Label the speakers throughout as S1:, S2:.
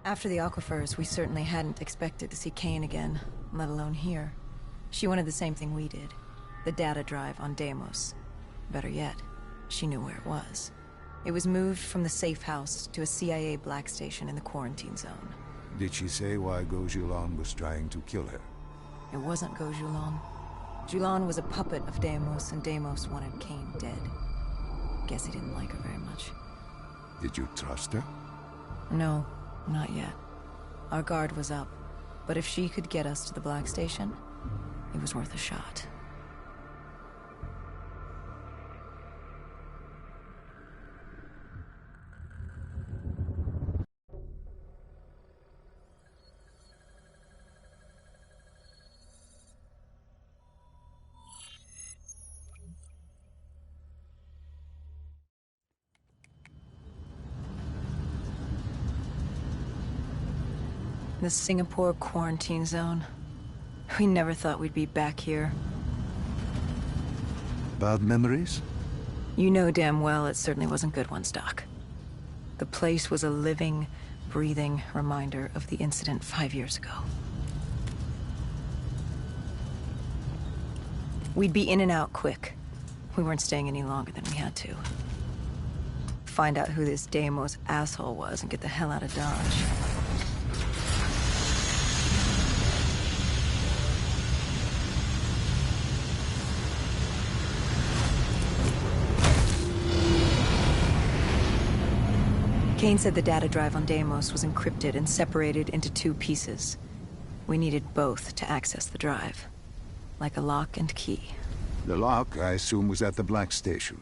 S1: After the Aquifers, we certainly hadn't expected to see Kane again, let alone here. She wanted the same thing we did. The data drive on Deimos. Better yet, she knew where it was. It was moved from the safe house to a CIA black station in the quarantine zone.
S2: Did she say why Gojulan was trying to kill her?
S1: It wasn't Gojulan. Julan was a puppet of Deimos, and Deimos wanted Kane dead. Guess he didn't like her very much.
S2: Did you trust her?
S1: No, not yet. Our guard was up, but if she could get us to the black station, it was worth a shot. The Singapore quarantine zone. We never thought we'd be back here.
S2: Bad memories?
S1: You know damn well it certainly wasn't good ones, Doc. The place was a living, breathing reminder of the incident 5 years ago. We'd be in and out quick. We weren't staying any longer than we had to. Find out who this Deimos asshole was and get the hell out of Dodge. Kane said the data drive on Deimos was encrypted and separated into 2 pieces. We needed both to access the drive. Like a lock and key.
S2: The lock, I assume, was at the black station.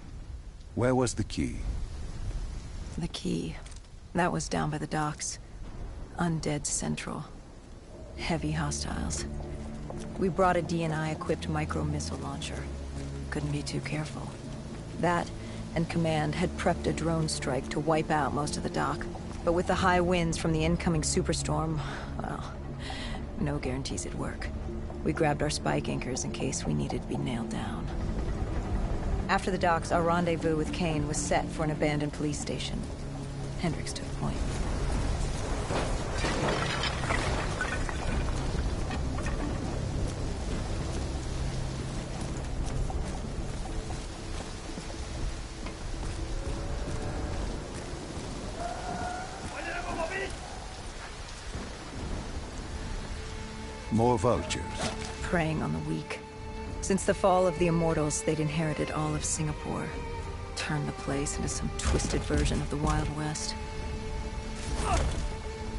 S2: Where was the key?
S1: The key. That was down by the docks. Undead Central. Heavy hostiles. We brought a DNI-equipped micro-missile launcher. Couldn't be too careful. That and Command had prepped a drone strike to wipe out most of the dock. But with the high winds from the incoming superstorm, well, no guarantees it'd work. We grabbed our spike anchors in case we needed to be nailed down. After the docks, our rendezvous with Kane was set for an abandoned police station. Hendricks took point.
S2: More vultures.
S1: Preying on the weak. Since the fall of the Immortals, they'd inherited all of Singapore. Turned the place into some twisted version of the Wild West.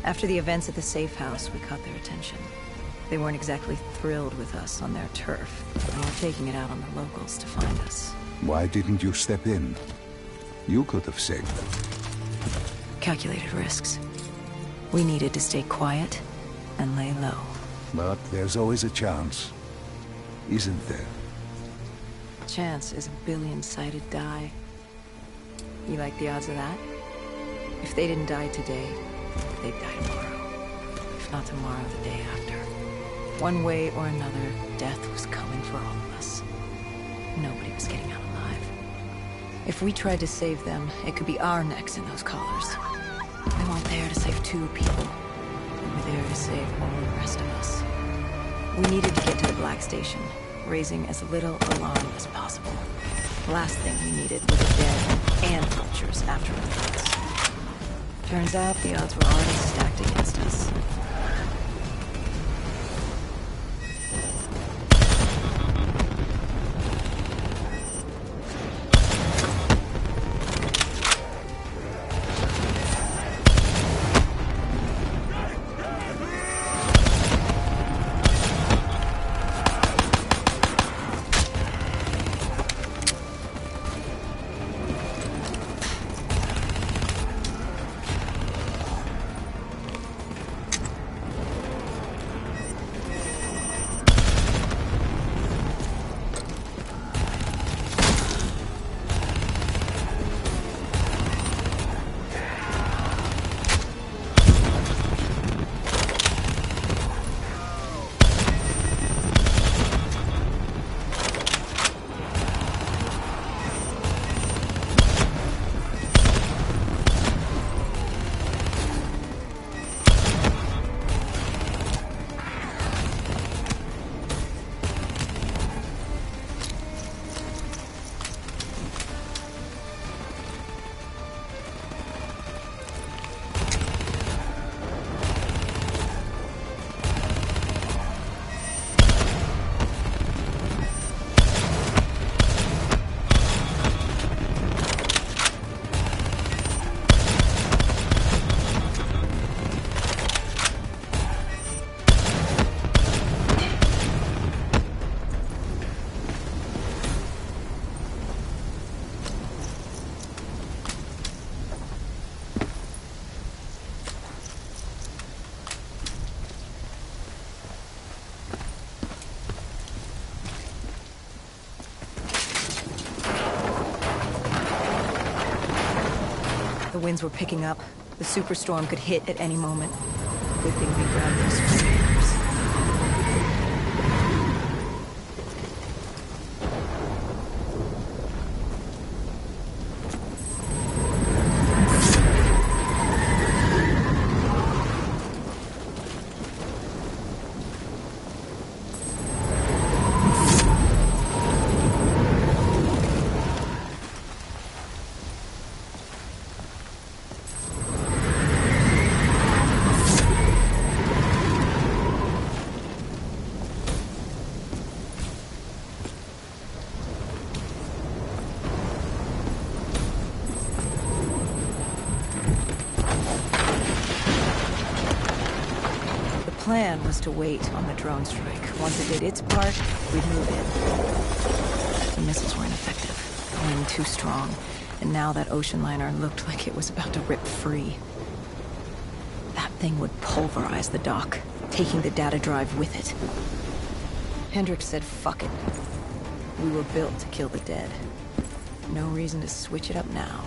S1: After the events at the safe house, we caught their attention. They weren't exactly thrilled with us on their turf, and were taking it out on the locals to find us.
S2: Why didn't you step in? You could have saved them.
S1: Calculated risks. We needed to stay quiet and lay low.
S2: But there's always a chance, isn't there?
S1: Chance is a billion-sided die. You like the odds of that? If they didn't die today, they'd die tomorrow. If not tomorrow, the day after. One way or another, death was coming for all of us. Nobody was getting out alive. If we tried to save them, it could be our necks in those collars. We weren't there to save 2 people. We were there to save all the rest of us. We needed to get to the black station, raising as little alarm as possible. The last thing we needed was a dead and vultures after us. Turns out the odds were already stacked against us. winds were picking up. The superstorm could hit at any moment. Good thing we grabbed those flares. The plan was to wait on the drone strike. Once it did its part, we'd move in. The missiles weren't effective. Wind too strong. And now that ocean liner looked like it was about to rip free. That thing would pulverize the dock, taking the data drive with it. Hendricks said, fuck it. We were built to kill the dead. No reason to switch it up now.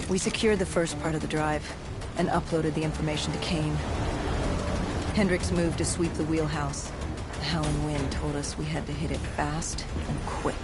S1: We secured the first part of the drive and uploaded the information to Kane. Hendricks moved to sweep the wheelhouse. The howling wind told us we had to hit it fast and quick.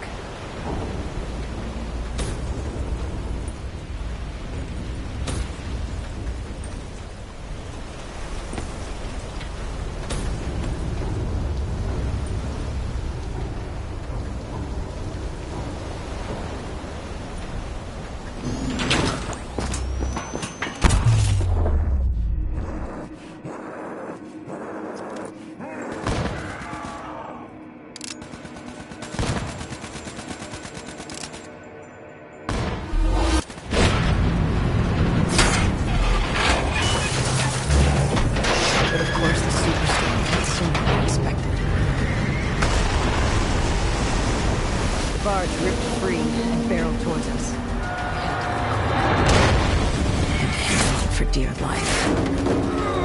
S1: barge ripped free and barreled towards us. For dear life.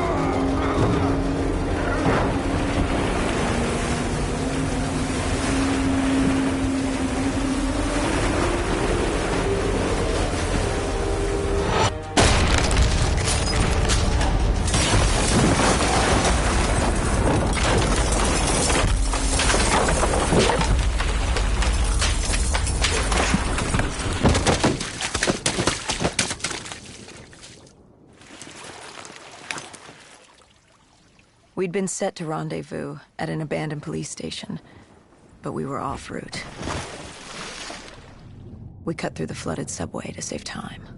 S1: We'd been set to rendezvous at an abandoned police station, but we were off route. We cut through the flooded subway to save time.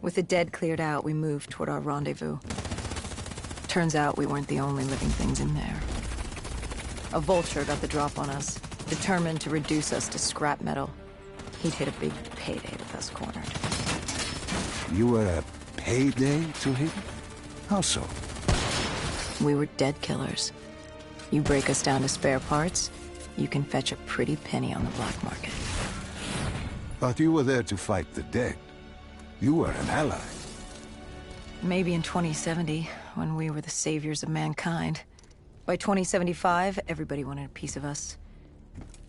S1: With the dead cleared out, we moved toward our rendezvous. Turns out we weren't the only living things in there. A vulture got the drop on us, determined to reduce us to scrap metal. He'd hit a big payday with us cornered.
S2: You were a payday to him? How so?
S1: We were dead killers. You break us down to spare parts, you can fetch a pretty penny on the black market.
S2: But you were there to fight the dead. You were an ally.
S1: Maybe in 2070, when we were the saviors of mankind. By 2075, everybody wanted a piece of us.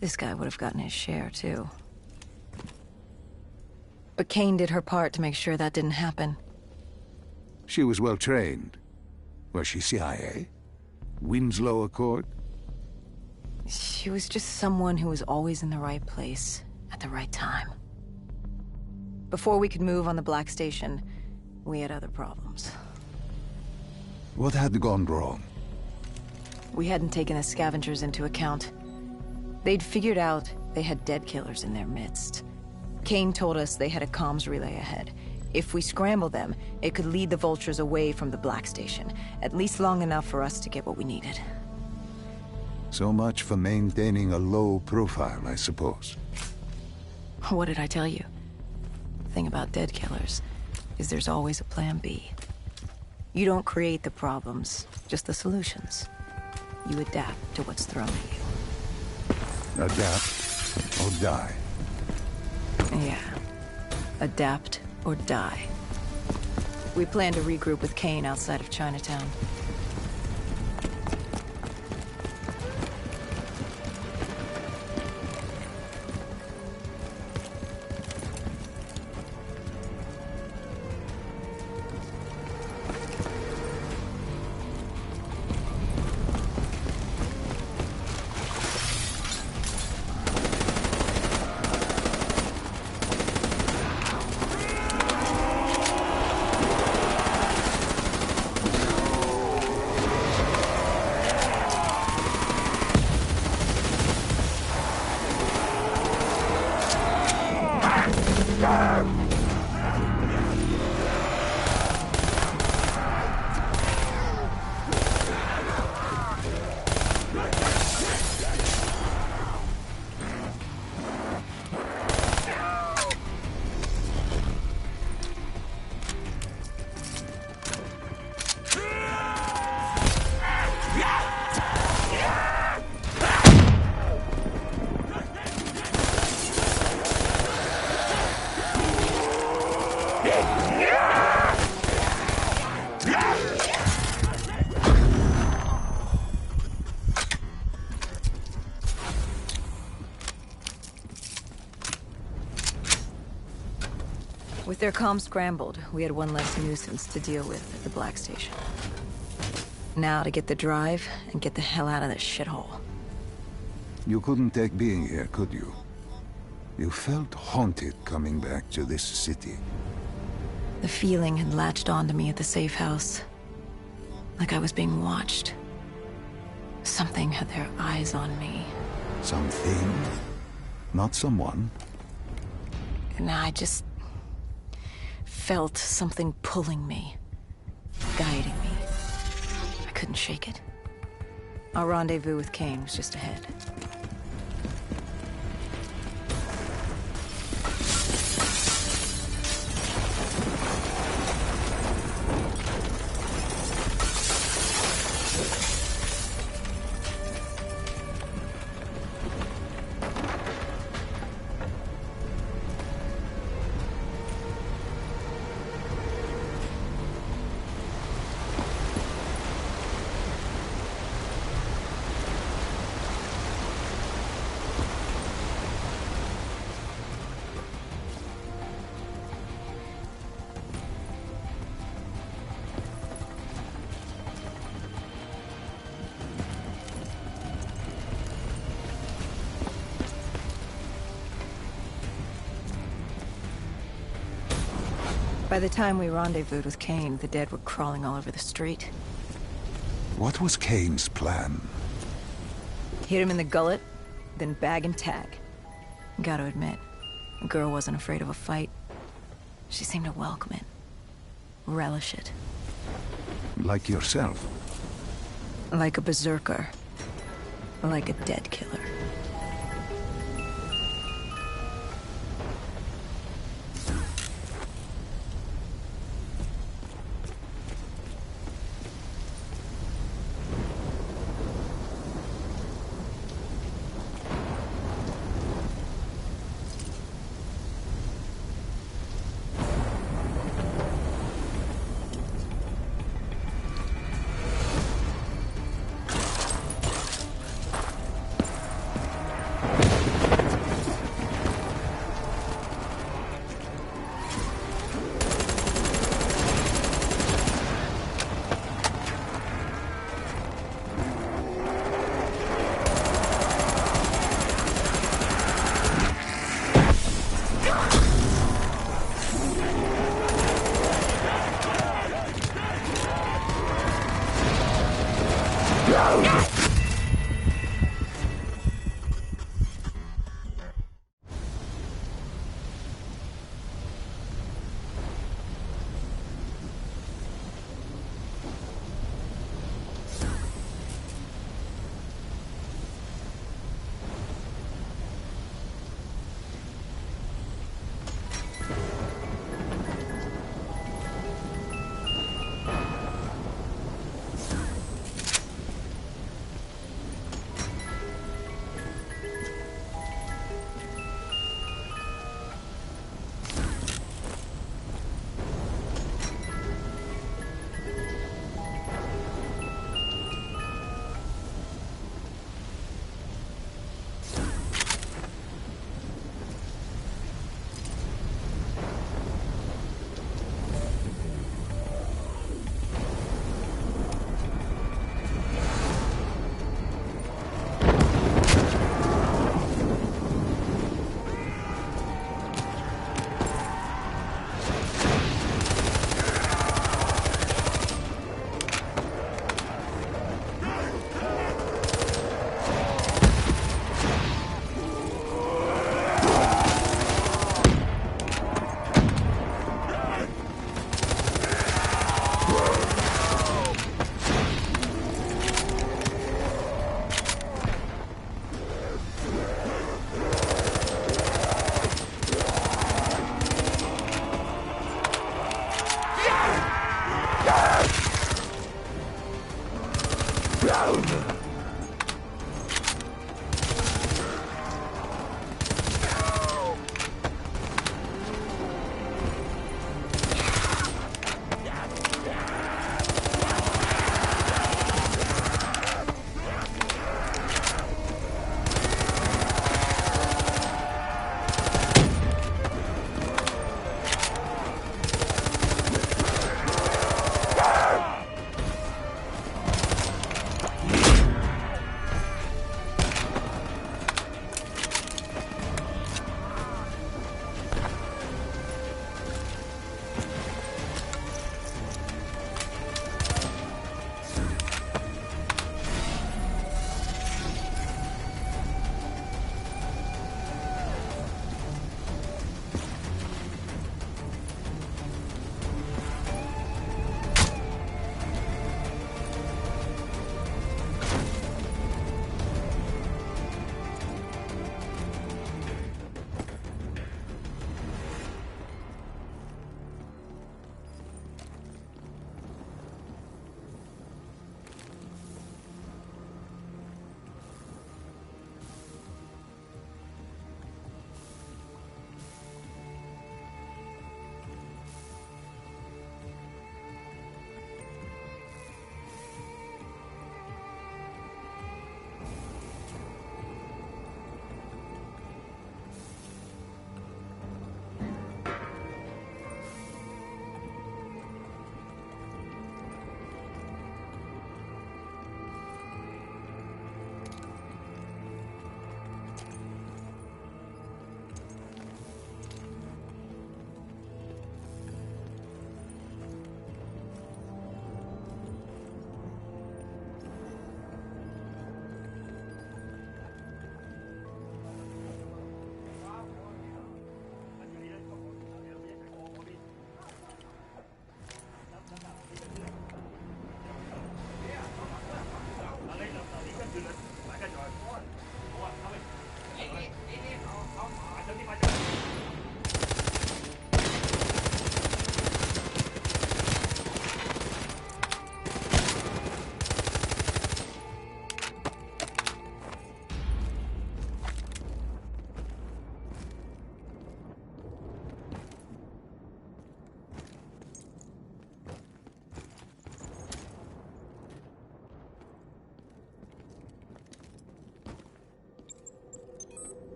S1: This guy would have gotten his share, too. But Kane did her part to make sure that didn't happen.
S2: She was well trained. Was she CIA? Winslow Accord?
S1: She was just someone who was always in the right place, at the right time. Before we could move on the Black Station, we had other problems.
S2: What had gone wrong?
S1: We hadn't taken the scavengers into account. They'd figured out they had dead killers in their midst. Kane told us they had a comms relay ahead. If we scrambled them, it could lead the vultures away from the Black Station, at least long enough for us to get what we needed.
S2: So much for maintaining a low profile, I suppose.
S1: What did I tell you? The thing about dead killers is there's always a plan B. You don't create the problems, just the solutions. You adapt to what's thrown at you.
S2: Adapt or die.
S1: Yeah. Adapt or die. We plan to regroup with Kane outside of Chinatown. With their comms scrambled, we had one less nuisance to deal with at the Black Station. Now to get the drive and get the hell out of this shithole.
S2: You couldn't take being here, could you? You felt haunted coming back to this city.
S1: The feeling had latched onto me at the safe house. Like I was being watched. Something had their eyes on me.
S2: Something? Not someone?
S1: And I just felt something pulling me, guiding me. I couldn't shake it. Our rendezvous with Kane was just ahead. By the time we rendezvoused with Kane, the dead were crawling all over the street.
S2: What was Kane's plan?
S1: Hit him in the gullet, then bag and tag. Gotta admit, the girl wasn't afraid of a fight. She seemed to welcome it. relish it.
S2: Like yourself.
S1: Like a berserker. Like a dead killer.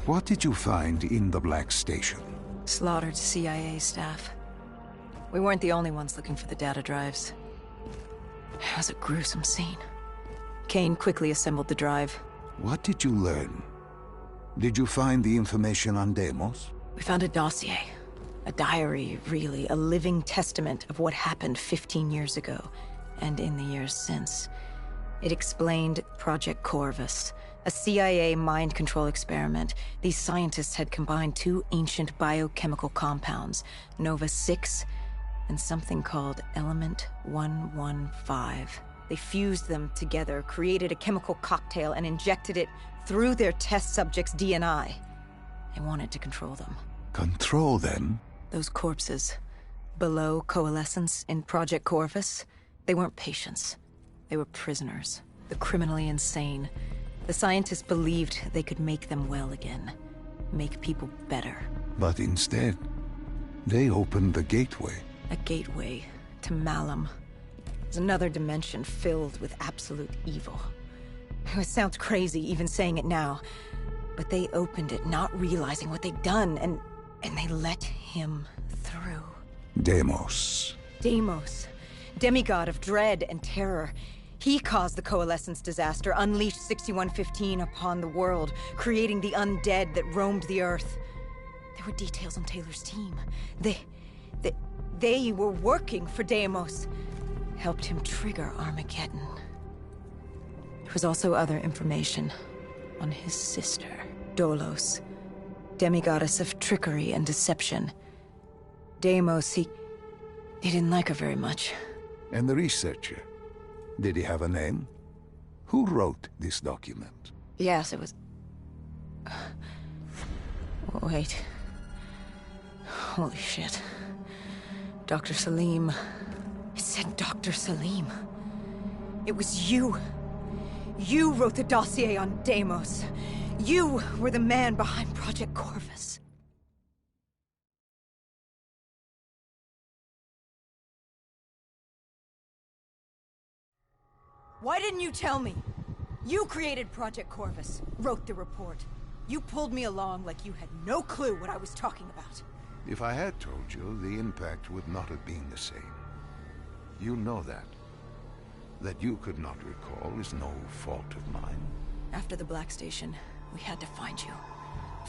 S2: What did you find in the Black Station?
S1: Slaughtered CIA staff. We weren't the only ones looking for the data drives. It was a gruesome scene. Kane quickly assembled the drive.
S2: What did you learn? Did you find the information on Deimos?
S1: We found a dossier. A diary, really. A living testament of what happened 15 years ago, and in the years since. It explained Project Corvus, a CIA mind control experiment. These scientists had combined two ancient biochemical compounds, Nova-6 and something called Element 115. They fused them together, created a chemical cocktail, and injected it through their test subjects' DNI. They wanted to control them.
S2: Control them?
S1: Those corpses, below coalescence in Project Corvus, they weren't patients. They were prisoners, the criminally insane. The scientists believed they could make them well again, make people better.
S2: But instead, they opened the gateway.
S1: A gateway to Malum. It's another dimension filled with absolute evil. It sounds crazy even saying it now, but they opened it not realizing what they'd done, and they let him through.
S2: Deimos.
S1: Deimos, demigod of dread and terror. He caused the Coalescence disaster, unleashed 6115 upon the world, creating the undead that roamed the earth. There were details on Taylor's team. They were working for Deimos. Helped him trigger Armageddon. There was also other information on his sister, Dolos, demigoddess of trickery and deception. Deimos, he didn't like her very much.
S2: And the researcher? Did he have a name? Who wrote this document?
S1: Yes, it was... Wait. Holy shit. Dr. Salim. It said Dr. Salim. It was you. You wrote the dossier on Deimos. You were the man behind Project Corvus. Why didn't you tell me? You created Project Corvus, wrote the report. You pulled me along like you had no clue what I was talking about.
S2: If I had told you, the impact would not have been the same. You know that. That you could not recall is no fault of mine.
S1: After the Black Station, we had to find you.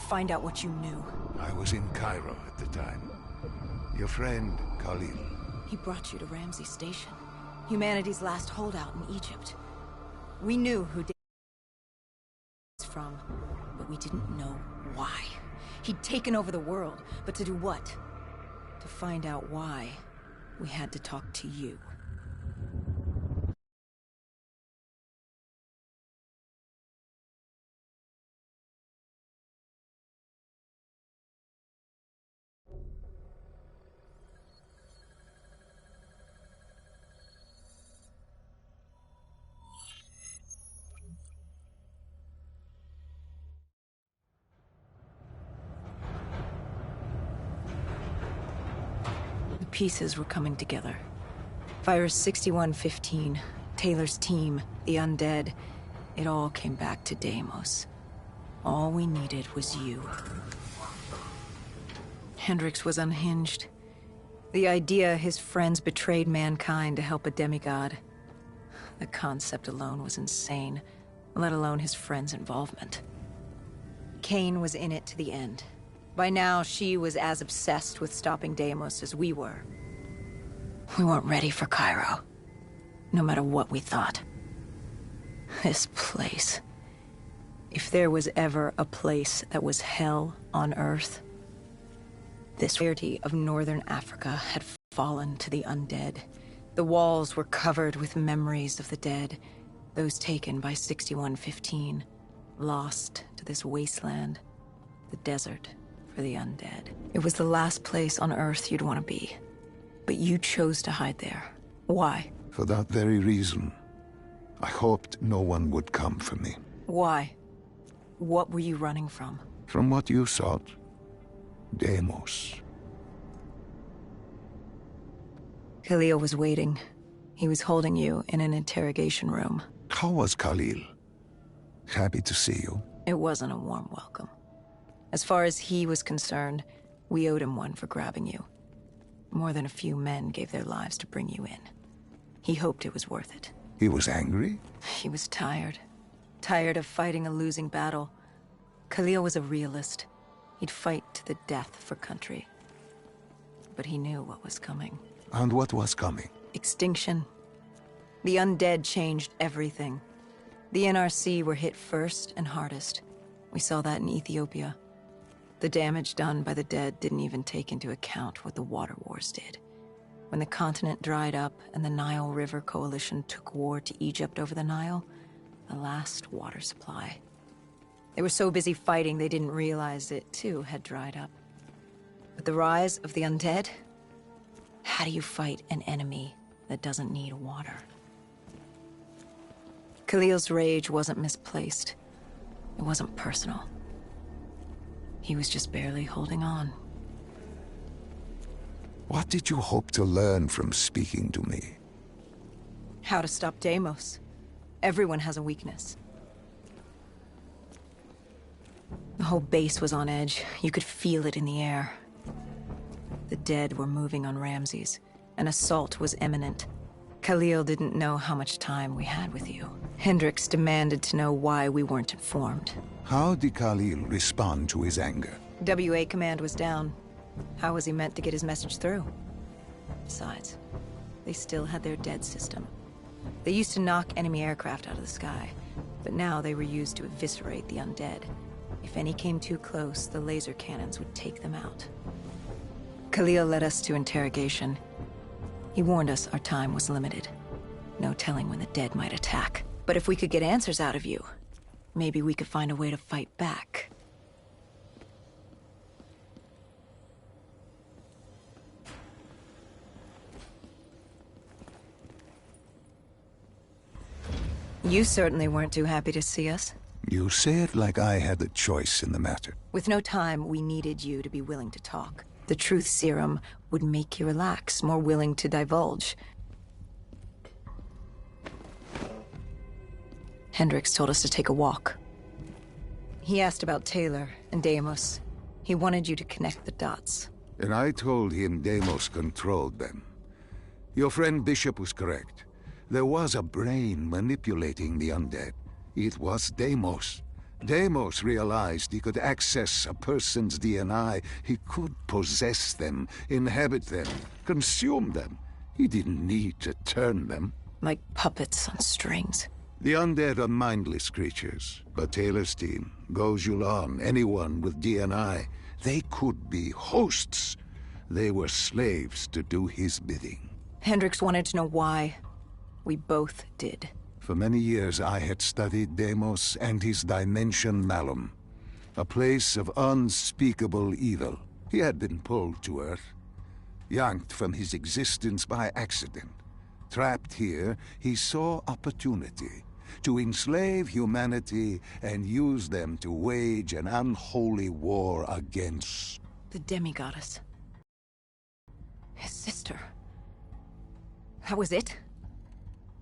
S1: Find out what you knew.
S2: I was in Cairo at the time. Your friend, Khalil.
S1: He brought you to Ramsey Station. Humanity's last holdout in Egypt. We knew who Deimos was from, but we didn't know why. He'd taken over the world, but to do what? To find out why, we had to talk to you. Pieces were coming together. Virus 6115, Taylor's team, the undead. It all came back to Deimos. All we needed was you. Hendricks was unhinged. The idea his friends betrayed mankind to help a demigod. The concept alone was insane, let alone his friends' involvement. Kane was in it to the end. By now, she was as obsessed with stopping Deimos as we were. We weren't ready for Cairo, no matter what we thought. This place. If there was ever a place that was hell on Earth, this entirety of northern Africa had fallen to the undead. The walls were covered with memories of the dead, those taken by 6115, lost to this wasteland, the desert for the undead. It was the last place on Earth you'd want to be. But you chose to hide there. Why?
S2: For that very reason. I hoped no one would come for me.
S1: Why? What were you running from?
S2: From what you sought. Deimos.
S1: Khalil was waiting. He was holding you in an interrogation room.
S2: How was Khalil? Happy to see you.
S1: It wasn't a warm welcome. As far as he was concerned, we owed him one for grabbing you. More than a few men gave their lives to bring you in. He hoped it was worth it.
S2: He was angry?
S1: He was tired. Tired of fighting a losing battle. Khalil was a realist. He'd fight to the death for country. But he knew what was coming.
S2: And what was coming?
S1: Extinction. The undead changed everything. The NRC were hit first and hardest. We saw that in Ethiopia. The damage done by the dead didn't even take into account what the water wars did. When the continent dried up and the Nile River Coalition took war to Egypt over the Nile, the last water supply. They were so busy fighting they didn't realize it, too, had dried up. With the rise of the undead, how do you fight an enemy that doesn't need water? Khalil's rage wasn't misplaced. It wasn't personal. He was just barely holding on.
S2: What did you hope to learn from speaking to me?
S1: How to stop Deimos. Everyone has a weakness. The whole base was on edge. You could feel it in the air. The dead were moving on Ramses. An assault was imminent. Khalil didn't know how much time we had with you. Hendricks demanded to know why we weren't informed.
S2: How did Khalil respond to his anger?
S1: WA command was down. How was he meant to get his message through? Besides, they still had their dead system. They used to knock enemy aircraft out of the sky, but now they were used to eviscerate the undead. If any came too close, the laser cannons would take them out. Khalil led us to interrogation. He warned us our time was limited. No telling when the dead might attack. But if we could get answers out of you, maybe we could find a way to fight back. You certainly weren't too happy to see us.
S2: You say it like I had a choice in the matter.
S1: With no time, we needed you to be willing to talk. The truth serum would make you relax, more willing to divulge. Hendricks told us to take a walk. He asked about Taylor and Deimos. He wanted you to connect the dots.
S2: And I told him Deimos controlled them. Your friend Bishop was correct. There was a brain manipulating the undead. It was Deimos. Deimos realized he could access a person's DNA. He could possess them, inhabit them, consume them. He didn't need to turn them.
S1: Like puppets on strings.
S2: The undead are mindless creatures, but Taylor's team, Gojulan, anyone with DNI, they could be hosts. They were slaves to do his bidding.
S1: Hendricks wanted to know why. We both did.
S2: For many years I had studied Deimos and his dimension Malum, a place of unspeakable evil. He had been pulled to Earth, yanked from his existence by accident. Trapped here, he saw opportunity to enslave humanity and use them to wage an unholy war against...
S1: The demigoddess. His sister. That was it?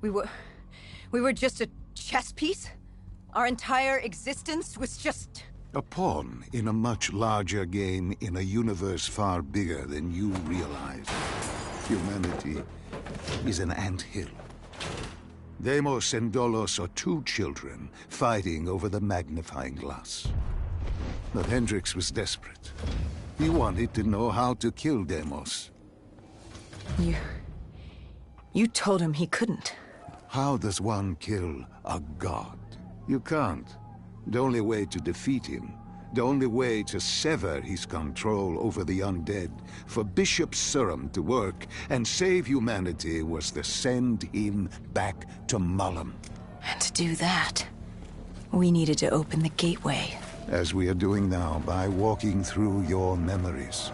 S1: We were just a chess piece? Our entire existence was just...
S2: a pawn in a much larger game in a universe far bigger than you realize. Humanity is an anthill. Deimos and Dolos are two children fighting over the magnifying glass. But Hendricks was desperate. He wanted to know how to kill Deimos.
S1: You told him he couldn't.
S2: How does one kill a god? You can't. The only way to defeat him, the only way to sever his control over the undead, for Bishop Surum to work and save humanity, was to send him back to Malum.
S1: And to do that, we needed to open the gateway.
S2: As we are doing now by walking through your memories.